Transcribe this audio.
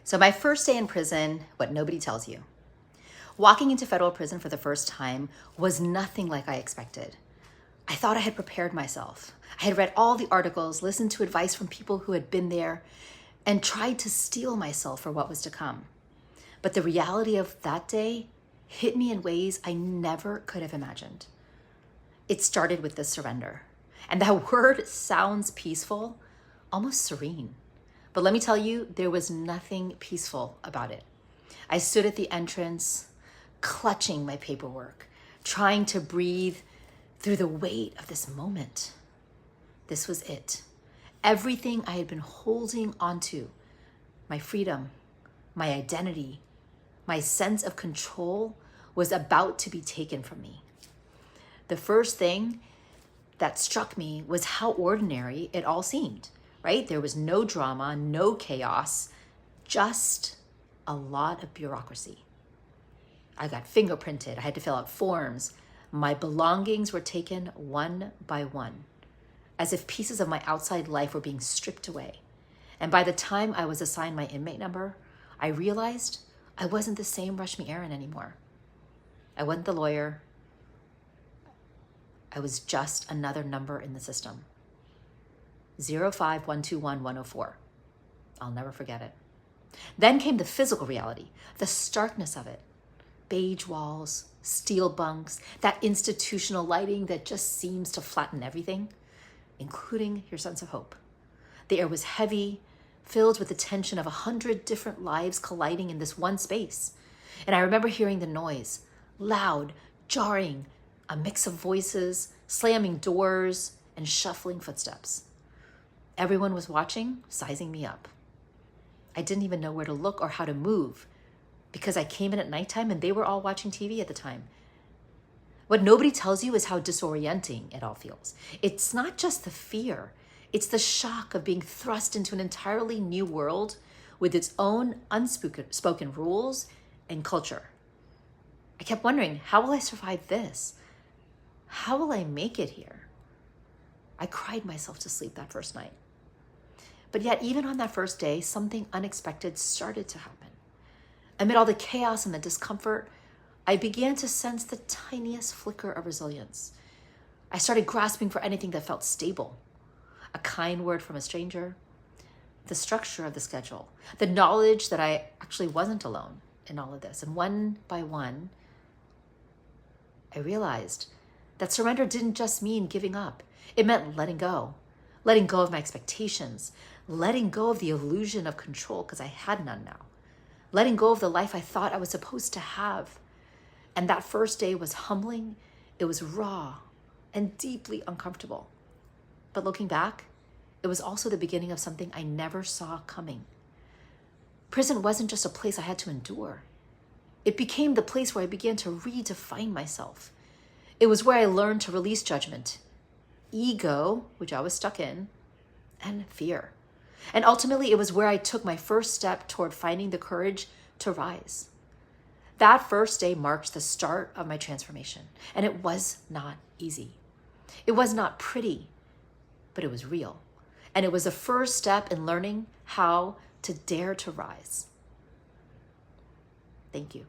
So my first day in prison, what nobody tells you. Walking into federal prison for the first time was nothing like I expected. I thought I had prepared myself. I had read all the articles, listened to advice from people who had been there, and tried to steel myself for what was to come. But the reality of that day hit me in ways I never could have imagined. It started with the surrender. And that word sounds peaceful, almost serene. But let me tell you, there was nothing peaceful about it. I stood at the entrance, clutching my paperwork, trying to breathe through the weight of this moment. This was it. Everything I had been holding onto, my freedom, my identity, my sense of control was about to be taken from me. The first thing that struck me was how ordinary it all seemed, right? There was no drama, no chaos, just a lot of bureaucracy. I got fingerprinted. I had to fill out forms. My belongings were taken one by one, as if pieces of my outside life were being stripped away. And by the time I was assigned my inmate number, I realized I wasn't the same Rashmi Airan anymore. I wasn't the lawyer. I was just another number in the system. 05121-104. I'll never forget it. Then came the physical reality, the starkness of it. Beige walls, steel bunks, that institutional lighting that just seems to flatten everything, including your sense of hope. The air was heavy, filled with the tension of 100 different lives colliding in this one space. And I remember hearing the noise, loud, jarring, a mix of voices, slamming doors, and shuffling footsteps. Everyone was watching, sizing me up. I didn't even know where to look or how to move because I came in at nighttime and they were all watching TV at the time. What nobody tells you is how disorienting it all feels. It's not just the fear, it's the shock of being thrust into an entirely new world with its own unspoken rules and culture. I kept wondering, how will I survive this? How will I make it here? I cried myself to sleep that first night. But yet, even on that first day, something unexpected started to happen. Amid all the chaos and the discomfort, I began to sense the tiniest flicker of resilience. I started grasping for anything that felt stable. A kind word from a stranger, the structure of the schedule, the knowledge that I actually wasn't alone in all of this. And one by one, I realized that surrender didn't just mean giving up. It meant letting go of my expectations, letting go of the illusion of control because I had none now, letting go of the life I thought I was supposed to have. And that first day was humbling, it was raw and deeply uncomfortable. But looking back, it was also the beginning of something I never saw coming. Prison wasn't just a place I had to endure. It became the place where I began to redefine myself. It was where I learned to release judgment, ego, which I was stuck in, and fear. And ultimately, it was where I took my first step toward finding the courage to rise. That first day marked the start of my transformation, and it was not easy. It was not pretty, but it was real. And it was the first step in learning how to dare to rise. Thank you.